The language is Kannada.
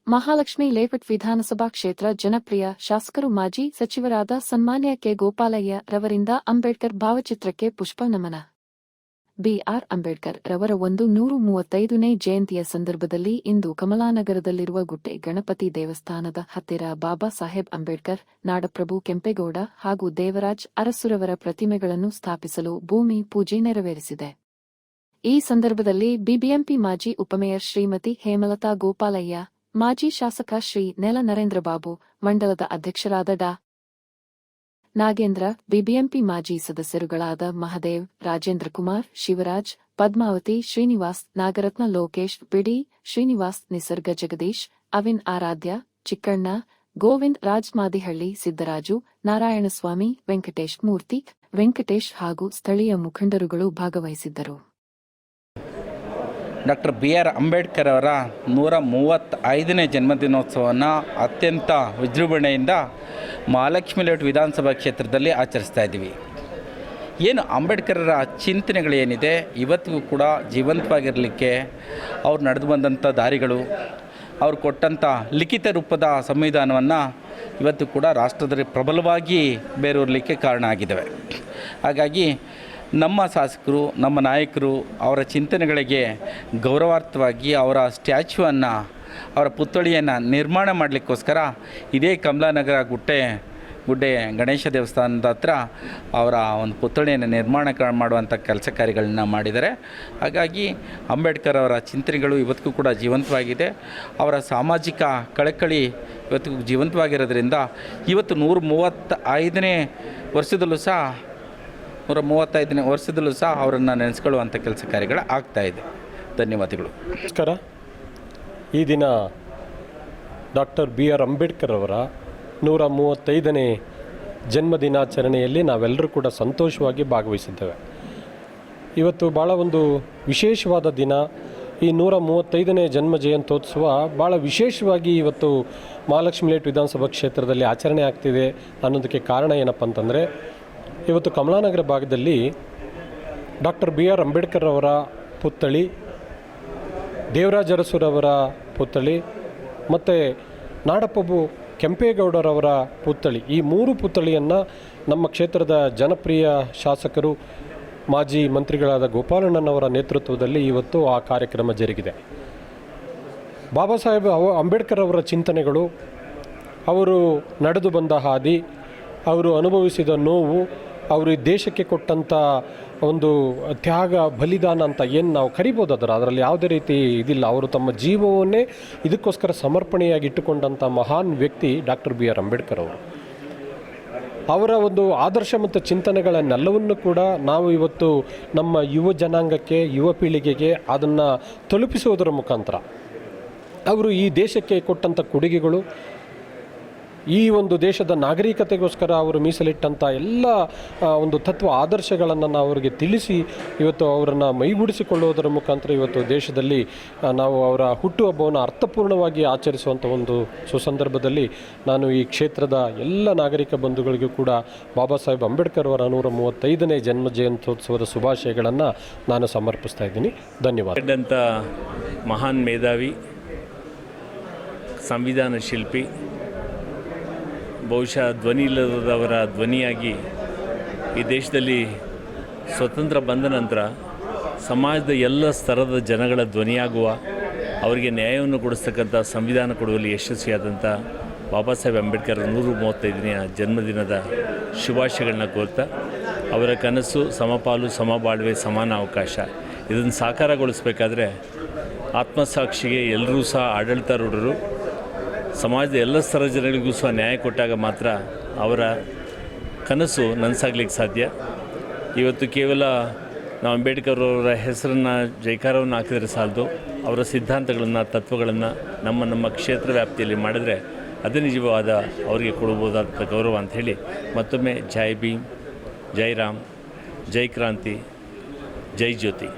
ಮಹಾಲಕ್ಷ್ಮಿ ಲೇಔಟ್ ವಿಧಾನಸಭಾ ಕ್ಷೇತ್ರ ಜನಪ್ರಿಯ ಶಾಸಕರು ಮಾಜಿ ಸಚಿವರಾದ ಸನ್ಮಾನ್ಯ ಕೆ. ಗೋಪಾಲಯ್ಯ ರವರಿಂದ ಅಂಬೇಡ್ಕರ್ ಭಾವಚಿತ್ರಕ್ಕೆ ಪುಷ್ಪ ನಮನ. ಬಿ.ಆರ್. ಅಂಬೇಡ್ಕರ್ ರವರ 135ನೇ ಜಯಂತಿಯ ಸಂದರ್ಭದಲ್ಲಿ ಇಂದು ಕಮಲಾನಗರದಲ್ಲಿರುವ ಗುಡ್ಡೆ ಗಣಪತಿ ದೇವಸ್ಥಾನದ ಹತ್ತಿರ ಬಾಬಾ ಸಾಹೇಬ್ ಅಂಬೇಡ್ಕರ್, ನಾಡಪ್ರಭು ಕೆಂಪೇಗೌಡ ಹಾಗೂ ದೇವರಾಜ್ ಅರಸುರವರ ಪ್ರತಿಮೆಗಳನ್ನು ಸ್ಥಾಪಿಸಲು ಭೂಮಿ ಪೂಜೆ ನೆರವೇರಿಸಿದೆ. ಈ ಸಂದರ್ಭದಲ್ಲಿ ಬಿಬಿಎಂಪಿ ಮಾಜಿ ಉಪಮೇಯರ್ ಶ್ರೀಮತಿ ಹೇಮಲತಾ ಗೋಪಾಲಯ್ಯ, ಮಾಜಿ ಶಾಸಕ ಶ್ರೀ ನೆಲ ನರೇಂದ್ರಬಾಬು, ಮಂಡಲದ ಅಧ್ಯಕ್ಷರಾದ ಡಾ. ನಾಗೇಂದ್ರ, ಬಿಬಿಎಂಪಿ ಮಾಜಿ ಸದಸ್ಯರುಗಳಾದ ಮಹದೇವ್, ರಾಜೇಂದ್ರಕುಮಾರ್, ಶಿವರಾಜ್, ಪದ್ಮಾವತಿ, ಶ್ರೀನಿವಾಸ್, ನಾಗರತ್ನ, ಲೋಕೇಶ್, ಬಿಡಿ, ಶ್ರೀನಿವಾಸ್, ನಿಸರ್ಗ, ಜಗದೀಶ್, ಅವಿನ್, ಆರಾಧ್ಯ, ಚಿಕ್ಕಣ್ಣ, ಗೋವಿಂದ್, ರಾಜ್ ಮಾದಿಹಳ್ಳಿ, ಸಿದ್ದರಾಜು, ನಾರಾಯಣಸ್ವಾಮಿ, ವೆಂಕಟೇಶ್ ಮೂರ್ತಿ, ವೆಂಕಟೇಶ್ ಹಾಗೂ ಸ್ಥಳೀಯ ಮುಖಂಡರುಗಳು ಭಾಗವಹಿಸಿದ್ದರು. Doctor B R. ಅಂಬೇಡ್ಕರ್ ಅವರ 135ನೇ ಜನ್ಮದಿನೋತ್ಸವವನ್ನು ಅತ್ಯಂತ ವಿಜೃಂಭಣೆಯಿಂದ ಮಹಾಲಕ್ಷ್ಮಿ ಲೇಔಟ್ ವಿಧಾನಸಭಾ ಕ್ಷೇತ್ರದಲ್ಲಿ ಆಚರಿಸ್ತಾ ಇದ್ದೀವಿ. ಏನು ಅಂಬೇಡ್ಕರರ ಚಿಂತನೆಗಳು ಏನಿದೆ ಇವತ್ತಿಗೂ ಕೂಡ ಜೀವಂತವಾಗಿರಲಿಕ್ಕೆ ಅವ್ರು ನಡೆದು ಬಂದಂಥ ದಾರಿಗಳು, ಅವ್ರು ಕೊಟ್ಟಂಥ ಲಿಖಿತ ರೂಪದ ಸಂವಿಧಾನವನ್ನು ಇವತ್ತು ಕೂಡ ರಾಷ್ಟ್ರದಲ್ಲಿ ಪ್ರಬಲವಾಗಿ ಬೇರೂರಲಿಕ್ಕೆ ಕಾರಣ ಆಗಿದ್ದಾವೆ. ಹಾಗಾಗಿ ನಮ್ಮ ಶಾಸಕರು, ನಮ್ಮ ನಾಯಕರು ಅವರ ಚಿಂತನೆಗಳಿಗೆ ಗೌರವಾರ್ಥವಾಗಿ ಅವರ ಸ್ಟ್ಯಾಚ್ಯೂವನ್ನು, ಅವರ ಪುತ್ಥಳಿಯನ್ನು ನಿರ್ಮಾಣ ಮಾಡಲಿಕ್ಕೋಸ್ಕರ ಇದೇ ಕಮಲಾನಗರ ಗುಡ್ಡೆ ಗಣೇಶ ದೇವಸ್ಥಾನದ ಹತ್ರ ಅವರ ಒಂದು ಪುತ್ಥಳಿಯನ್ನು ನಿರ್ಮಾಣ ಮಾಡುವಂಥ ಕೆಲಸ ಕಾರ್ಯಗಳನ್ನ ಮಾಡಿದ್ದಾರೆ. ಹಾಗಾಗಿ ಅಂಬೇಡ್ಕರ್ ಅವರ ಚಿಂತನೆಗಳು ಇವತ್ತಿಗೂ ಕೂಡ ಜೀವಂತವಾಗಿದೆ. ಅವರ ಸಾಮಾಜಿಕ ಕಳಕಳಿ ಇವತ್ತಿಗೂ ಜೀವಂತವಾಗಿರೋದ್ರಿಂದ ಇವತ್ತು 135ನೇ ವರ್ಷದಲ್ಲೂ ಸಹ ಅವರನ್ನು ನೆನೆಸ್ಕೊಳ್ಳುವಂಥ ಕೆಲಸ ಕಾರ್ಯಗಳು ಆಗ್ತಾಯಿದೆ. ಧನ್ಯವಾದಗಳು. ನಮಸ್ಕಾರ. ಈ ದಿನ ಡಾಕ್ಟರ್ ಬಿ.ಆರ್. ಅಂಬೇಡ್ಕರ್ ಅವರ 135ನೇ ಜನ್ಮದಿನಾಚರಣೆಯಲ್ಲಿ ನಾವೆಲ್ಲರೂ ಕೂಡ ಸಂತೋಷವಾಗಿ ಭಾಗವಹಿಸಿದ್ದೇವೆ. ಇವತ್ತು ಭಾಳ ಒಂದು ವಿಶೇಷವಾದ ದಿನ. ಈ 135ನೇ ಜನ್ಮ ಜಯಂತ್ಯೋತ್ಸವ ಭಾಳ ವಿಶೇಷವಾಗಿ ಇವತ್ತು ಮಹಾಲಕ್ಷ್ಮಿ ಲೇಔಟ್ ವಿಧಾನಸಭಾ ಕ್ಷೇತ್ರದಲ್ಲಿ ಆಚರಣೆ ಆಗ್ತಿದೆ ಅನ್ನೋದಕ್ಕೆ ಕಾರಣ ಏನಪ್ಪ ಅಂತಂದರೆ, ಇವತ್ತು ಕಮಲಾನಗರ ಭಾಗದಲ್ಲಿ ಡಾಕ್ಟರ್ ಬಿ.ಆರ್. ಅಂಬೇಡ್ಕರ್ ಅವರ ಪುತ್ಥಳಿ, ದೇವರಾಜ ಅರಸುರವರ ಪುತ್ಥಳಿ ಮತ್ತು ನಾಡಪ್ರಭು ಕೆಂಪೇಗೌಡರವರ ಪುತ್ಥಳಿ, ಈ 3 ಪುತ್ಥಳಿಯನ್ನು ನಮ್ಮ ಕ್ಷೇತ್ರದ ಜನಪ್ರಿಯ ಶಾಸಕರು ಮಾಜಿ ಮಂತ್ರಿಗಳಾದ ಗೋಪಾಲಣ್ಣನವರ ನೇತೃತ್ವದಲ್ಲಿ ಇವತ್ತು ಆ ಕಾರ್ಯಕ್ರಮ ಜರುಗಿದೆ. ಬಾಬಾ ಸಾಹೇಬ್ ಅಂಬೇಡ್ಕರ್ ಅವರ ಚಿಂತನೆಗಳು, ಅವರು ನಡೆದು ಬಂದ ಹಾದಿ, ಅವರು ಅನುಭವಿಸಿದ ನೋವು, ಅವರು ಈ ದೇಶಕ್ಕೆ ಕೊಟ್ಟಂಥ ಒಂದು ತ್ಯಾಗ, ಬಲಿದಾನ ಅಂತ ಏನು ನಾವು ಕರಿಬೋದು, ಅದರಲ್ಲಿ ಯಾವುದೇ ರೀತಿ ಇದಿಲ್ಲ. ಅವರು ತಮ್ಮ ಜೀವವನ್ನೇ ಇದಕ್ಕೋಸ್ಕರ ಸಮರ್ಪಣೆಯಾಗಿ ಇಟ್ಟುಕೊಂಡಂಥ ಮಹಾನ್ ವ್ಯಕ್ತಿ ಡಾಕ್ಟರ್ ಬಿ.ಆರ್. ಅಂಬೇಡ್ಕರ್ ಅವರು. ಅವರ ಒಂದು ಆದರ್ಶ ಮತ್ತು ಚಿಂತನೆಗಳನ್ನೆಲ್ಲವನ್ನು ಕೂಡ ನಾವು ಇವತ್ತು ನಮ್ಮ ಯುವ ಜನಾಂಗಕ್ಕೆ, ಯುವ ಪೀಳಿಗೆಗೆ ಅದನ್ನು ತಲುಪಿಸುವುದರ ಮುಖಾಂತರ ಅವರು ಈ ದೇಶಕ್ಕೆ ಕೊಟ್ಟಂಥ ಕೊಡುಗೆಗಳು, ಈ ಒಂದು ದೇಶದ ನಾಗರಿಕತೆಗೋಸ್ಕರ ಅವರು ಮೀಸಲಿಟ್ಟಂಥ ಎಲ್ಲ ಒಂದು ತತ್ವ ಆದರ್ಶಗಳನ್ನು ನಾವು ಅವರಿಗೆ ತಿಳಿಸಿ ಇವತ್ತು ಅವರನ್ನು ಮೈಗೂಡಿಸಿಕೊಳ್ಳುವುದರ ಮುಖಾಂತರ ಇವತ್ತು ದೇಶದಲ್ಲಿ ನಾವು ಅವರ ಹುಟ್ಟುಹಬ್ಬವನ್ನು ಅರ್ಥಪೂರ್ಣವಾಗಿ ಆಚರಿಸುವಂಥ ಒಂದು ಸುಸಂದರ್ಭದಲ್ಲಿ ನಾನು ಈ ಕ್ಷೇತ್ರದ ಎಲ್ಲ ನಾಗರಿಕ ಬಂಧುಗಳಿಗೂ ಕೂಡ ಬಾಬಾ ಸಾಹೇಬ್ ಅಂಬೇಡ್ಕರ್ ಅವರ 135ನೇ ಜನ್ಮ ಜಯಂತ್ಯೋತ್ಸವದ ಶುಭಾಶಯಗಳನ್ನು ನಾನು ಸಮರ್ಪಿಸ್ತಾ ಇದ್ದೀನಿ. ಧನ್ಯವಾದ. ಮಹಾನ್ ಮೇಧಾವಿ, ಸಂವಿಧಾನ ಶಿಲ್ಪಿ, ಬಹುಶಃ ಧ್ವನಿ ಇಲ್ಲದವರ ಧ್ವನಿಯಾಗಿ ಈ ದೇಶದಲ್ಲಿ ಸ್ವತಂತ್ರ ಬಂದ ನಂತರ ಸಮಾಜದ ಎಲ್ಲ ಸ್ತರದ ಜನಗಳ ಧ್ವನಿಯಾಗುವ, ಅವರಿಗೆ ನ್ಯಾಯವನ್ನು ಕೊಡಿಸ್ತಕ್ಕಂಥ ಸಂವಿಧಾನ ಕೊಡುವಲ್ಲಿ ಯಶಸ್ವಿಯಾದಂಥ ಬಾಬಾ ಸಾಹೇಬ್ ಅಂಬೇಡ್ಕರ್ 135ನೇ ಜನ್ಮದಿನದ ಶುಭಾಶಯಗಳನ್ನ ಕೋರ್ತಾ, ಅವರ ಕನಸು ಸಮಪಾಲು, ಸಮಬಾಳ್ವೆ, ಸಮಾನ ಅವಕಾಶ, ಇದನ್ನು ಸಾಕಾರಗೊಳಿಸಬೇಕಾದ್ರೆ ಆತ್ಮಸಾಕ್ಷಿಗೆ ಎಲ್ಲರೂ ಸಹ ಆಡಳಿತಾರೂಢರು, ಸಮಾಜದ ಎಲ್ಲ ಸ್ತರದ ಜನಗಳಿಗೂ ಸಹ ನ್ಯಾಯ ಕೊಟ್ಟಾಗ ಮಾತ್ರ ಅವರ ಕನಸು ನನಸಾಗಲಿಕ್ಕೆ ಸಾಧ್ಯ. ಇವತ್ತು ಕೇವಲ ನಾವು ಅಂಬೇಡ್ಕರ್ ಅವರ ಹೆಸರನ್ನು, ಜೈಕಾರವನ್ನು ಹಾಕಿದರೆ ಸಾಲದು. ಅವರ ಸಿದ್ಧಾಂತಗಳನ್ನು, ತತ್ವಗಳನ್ನು ನಮ್ಮ ಕ್ಷೇತ್ರ ವ್ಯಾಪ್ತಿಯಲ್ಲಿ ಮಾಡಿದ್ರೆ ಅದೇ ನಿಜವಾದ ಅವರಿಗೆ ಕೊಡಬಹುದಾದ ಗೌರವ ಅಂಥೇಳಿ ಮತ್ತೊಮ್ಮೆ ಜೈ ಭೀಮ್, ಜೈ ರಾಮ್, ಜೈ ಕ್ರಾಂತಿ, ಜೈ ಜ್ಯೋತಿ.